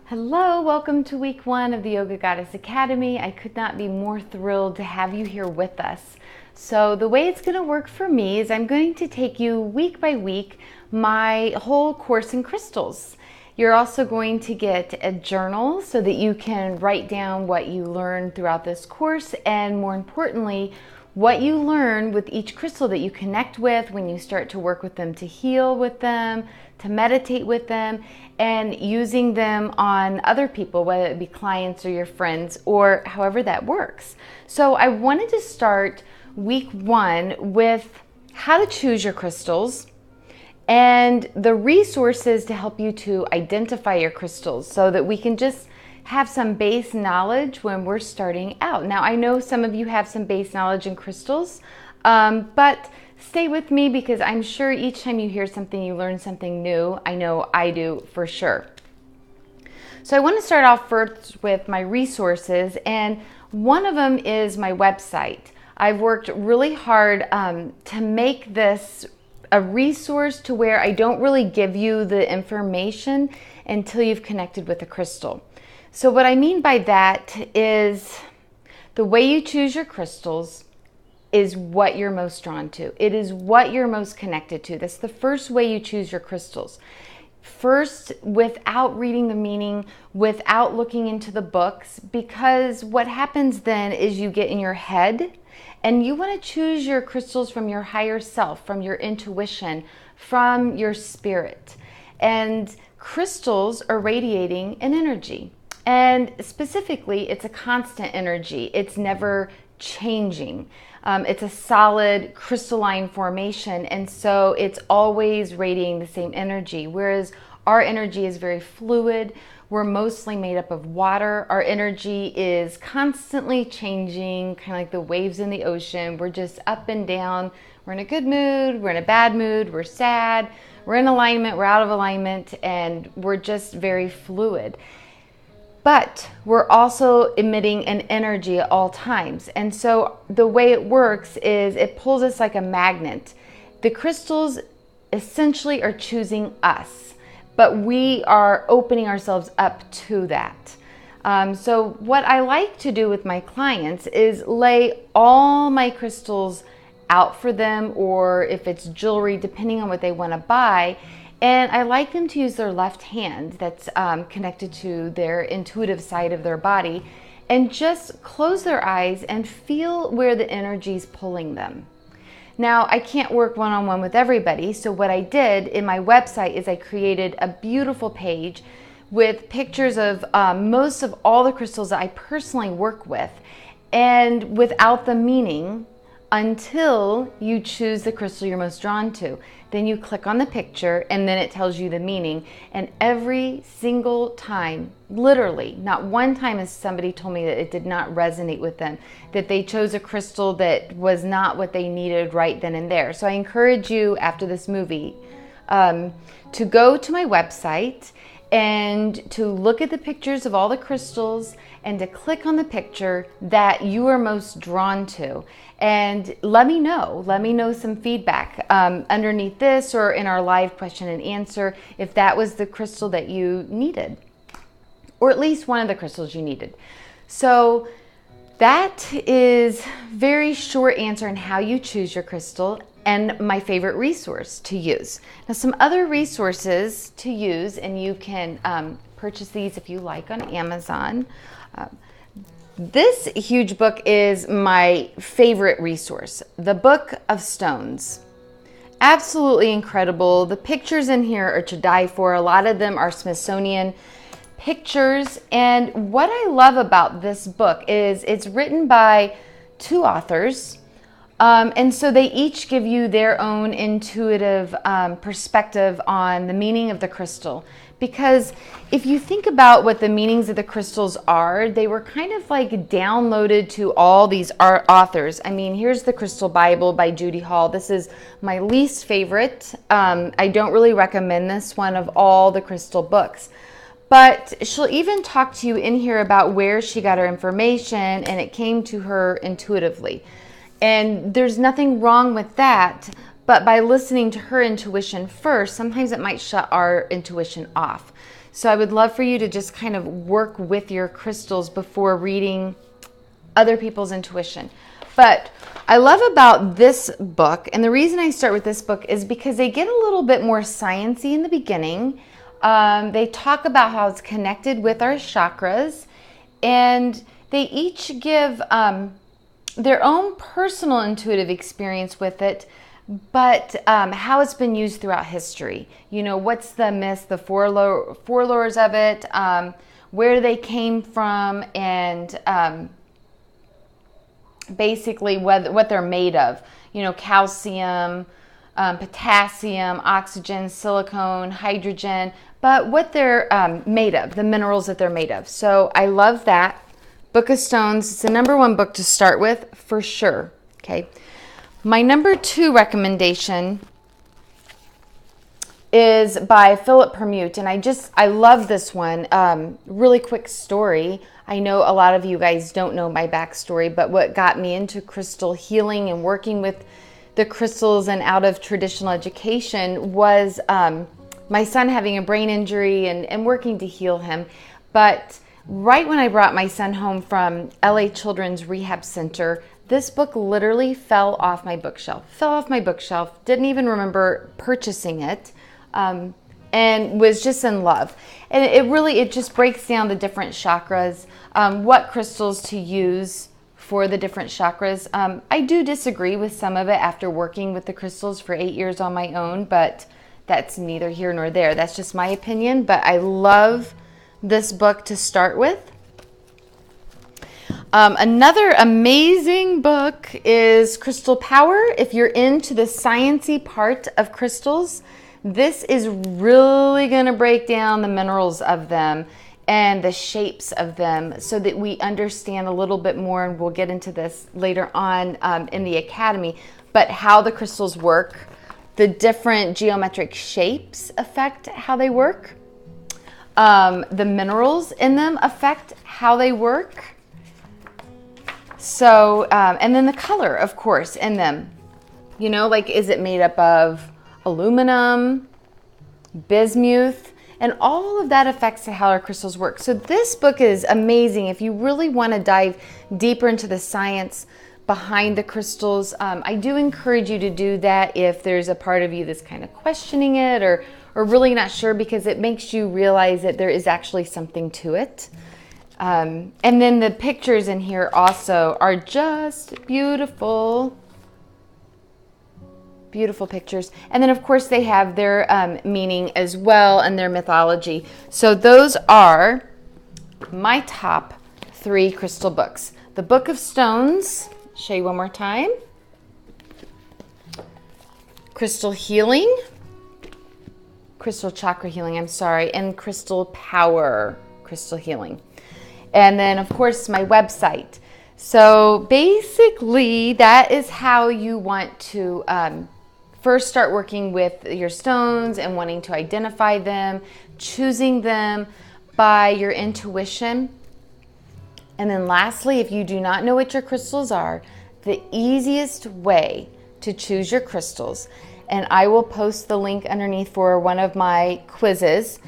Hello, welcome to week 1 of the Yoga Goddess Academy. I could not be more thrilled to have you here with us. So the way it's going to work for me is I'm going to take you week by week my whole course in crystals. You're also going to get a journal so that you can write down what you learned throughout this course, and more importantly, what you learn with each crystal that you connect with when you start to work with them, to heal with them, to meditate with them, and using them on other people, whether it be clients or your friends or however that works. So I wanted to start week 1 with how to choose your crystals and the resources to help you to identify your crystals so that we can just have some base knowledge when we're starting out. Now, I know some of you have some base knowledge in crystals, but stay with me because I'm sure each time you hear something, you learn something new. I know I do for sure. So I want to start off first with my resources, and one of them is my website. I've worked really hard to make this a resource to where I don't really give you the information until you've connected with a crystal. So what I mean by that is the way you choose your crystals is what you're most drawn to. It is what you're most connected to. That's the first way you choose your crystals. First, without reading the meaning, without looking into the books, because what happens then is you get in your head and you want to choose your crystals from your higher self, from your intuition, from your spirit. And crystals are radiating an energy. And specifically, it's a constant energy. It's never changing. It's a solid crystalline formation, and so it's always radiating the same energy, whereas our energy is very fluid. We're mostly made up of water. Our energy is constantly changing, kind of like the waves in the ocean. We're just up and down. We're in a good mood, we're in a bad mood, we're sad, we're in alignment, we're out of alignment, and we're just very fluid. But we're also emitting an energy at all times. And so the way it works is it pulls us like a magnet. The crystals essentially are choosing us, but we are opening ourselves up to that. So what I like to do with my clients is lay all my crystals out for them, or if it's jewelry, depending on what they want to buy. And I like them to use their left hand that's connected to their intuitive side of their body, and just close their eyes and feel where the energy is pulling them. Now, I can't work one-on-one with everybody, so what I did in my website is I created a beautiful page with pictures of most of all the crystals that I personally work with, and without the meaning, until you choose the crystal you're most drawn to. Then you click on the picture and then it tells you the meaning. And every single time, literally, not one time has somebody told me that it did not resonate with them, that they chose a crystal that was not what they needed right then and there. So I encourage you after this movie to go to my website and to look at the pictures of all the crystals and to click on the picture that you are most drawn to. And let me know some feedback underneath this or in our live question and answer if that was the crystal that you needed, or at least one of the crystals you needed. So that is very short answer on how you choose your crystal and my favorite resource to use. Now, some other resources to use, and you can purchase these if you like on Amazon. This huge book is my favorite resource, The Book of Stones. Absolutely incredible. The pictures in here are to die for. A lot of them are Smithsonian pictures. And what I love about this book is it's written by 2 authors. And so they each give you their own intuitive perspective on the meaning of the crystal. Because if you think about what the meanings of the crystals are, they were kind of like downloaded to all these authors. I mean, here's the Crystal Bible by Judy Hall. This is my least favorite. I don't really recommend this one of all the crystal books. But she'll even talk to you in here about where she got her information, and it came to her intuitively. And there's nothing wrong with that. But by listening to her intuition first, sometimes it might shut our intuition off. So I would love for you to just kind of work with your crystals before reading other people's intuition. But I love about this book, and the reason I start with this book is because they get a little bit more sciencey in the beginning. They talk about how it's connected with our chakras, and they each give their own personal intuitive experience with it, but how it's been used throughout history. You know, what's the myths, the forelores of it, where they came from, and basically what they're made of. You know, calcium, potassium, oxygen, silicone, hydrogen, but what they're made of, the minerals that they're made of. So I love that. Book of Stones, it's the #1 book to start with for sure. Okay. My #2 recommendation is by Philip Permute, and I love this one. Really quick story. I know a lot of you guys don't know my backstory, but what got me into crystal healing and working with the crystals and out of traditional education was my son having a brain injury and working to heal him. But right when I brought my son home from LA Children's Rehab Center, this book literally fell off my bookshelf. Didn't even remember purchasing it, and was just in love. And it just breaks down the different chakras, what crystals to use for the different chakras. I do disagree with some of it after working with the crystals for 8 years on my own, but that's neither here nor there. That's just my opinion, but I love this book to start with. Another amazing book is Crystal Power. If you're into the sciencey part of crystals, this is really going to break down the minerals of them and the shapes of them so that we understand a little bit more, and we'll get into this later on in the academy, but how the crystals work, the different geometric shapes affect how they work. The minerals in them affect how they work. So, and then the color, of course, in them. You know, like, is it made up of aluminum, bismuth, and all of that affects how our crystals work. So this book is amazing if you really want to dive deeper into the science behind the crystals. I do encourage you to do that if there's a part of you that's kind of questioning it or really not sure, because it makes you realize that there is actually something to it. And then the pictures in here also are just beautiful. Beautiful pictures. And then of course they have their meaning as well and their mythology. So those are my top 3 crystal books. The Book of Stones, show you one more time. Crystal Healing. Crystal Chakra Healing, I'm sorry. And Crystal Power, Crystal Healing. And then, of course, my website. So basically, that is how you want to first start working with your stones and wanting to identify them, choosing them by your intuition. And then lastly, if you do not know what your crystals are, the easiest way to choose your crystals, and I will post the link underneath for one of my quizzes,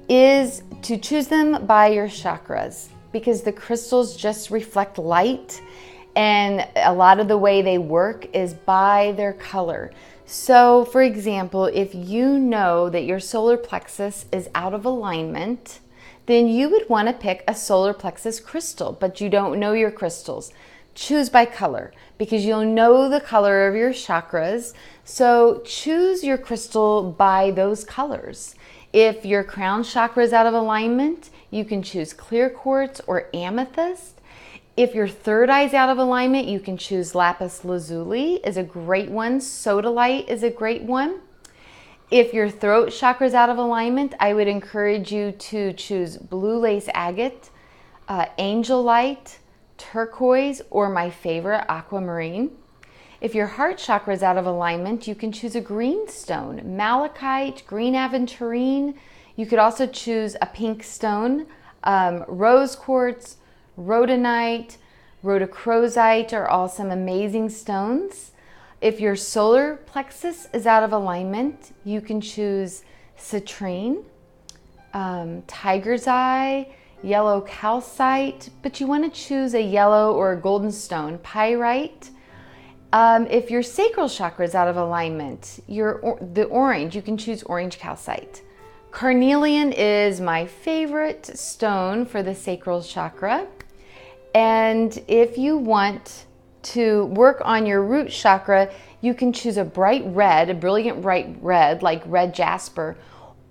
is to choose them by your chakras, because the crystals just reflect light, and a lot of the way they work is by their color. So for example, if you know that your solar plexus is out of alignment, then you would want to pick a solar plexus crystal, but you don't know your crystals. Choose by color, because you'll know the color of your chakras. So choose your crystal by those colors. If your crown chakra is out of alignment, you can choose clear quartz or amethyst. If your third eye is out of alignment, you can choose lapis lazuli is a great one. Sodalite is a great one. If your throat chakra is out of alignment, I would encourage you to choose blue lace agate, angel light, turquoise, or my favorite, aquamarine. If your heart chakra is out of alignment, you can choose a green stone, malachite, green aventurine. You could also choose a pink stone, rose quartz, rhodonite, rhodochrosite are all some amazing stones. If your solar plexus is out of alignment, you can choose citrine, tiger's eye, yellow calcite, but you want to choose a yellow or a golden stone, pyrite. If your sacral chakra is out of alignment, the orange, you can choose orange calcite. Carnelian is my favorite stone for the sacral chakra. And if you want to work on your root chakra, you can choose a bright red, a brilliant bright red, like red jasper.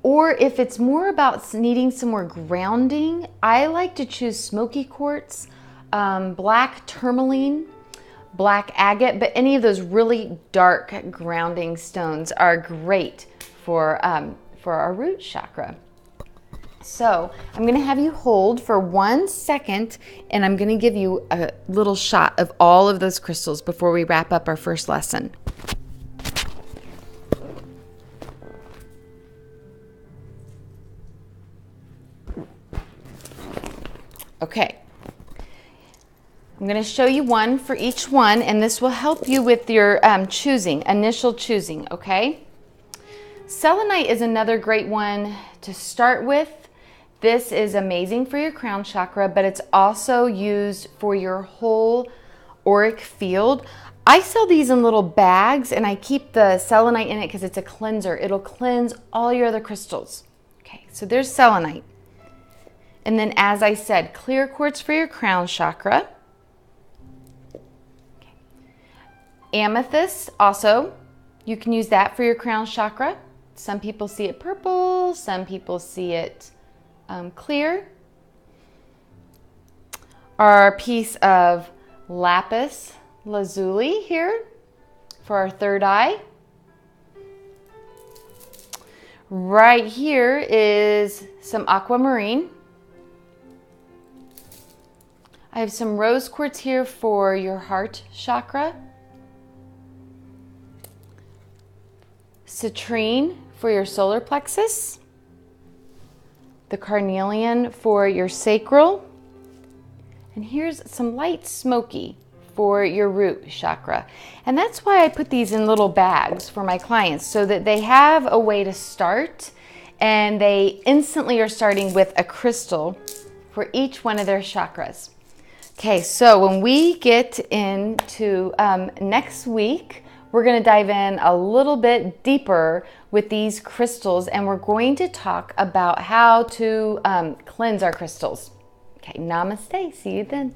Or if it's more about needing some more grounding, I like to choose smoky quartz, black tourmaline, black agate, but any of those really dark grounding stones are great for our root chakra. So I'm going to have you hold for 1 second, and I'm going to give you a little shot of all of those crystals before we wrap up our first lesson. Okay. I'm going to show you one for each one, and this will help you with your initial choosing, okay? Selenite is another great one to start with. This is amazing for your crown chakra, but it's also used for your whole auric field. I sell these in little bags, and I keep the selenite in it because it's a cleanser. It'll cleanse all your other crystals. Okay, so there's selenite. And then, as I said, clear quartz for your crown chakra. Okay. Amethyst also, you can use that for your crown chakra. Some people see it purple, some people see it clear. Our piece of lapis lazuli here for our third eye. Right here is some aquamarine. I have some rose quartz here for your heart chakra. Citrine for your solar plexus. The carnelian for your sacral. And here's some light smoky for your root chakra. And that's why I put these in little bags for my clients, so that they have a way to start, and they instantly are starting with a crystal for each one of their chakras. Okay, so when we get into next week, we're going to dive in a little bit deeper with these crystals, and we're going to talk about how to cleanse our crystals. Okay, namaste. See you then.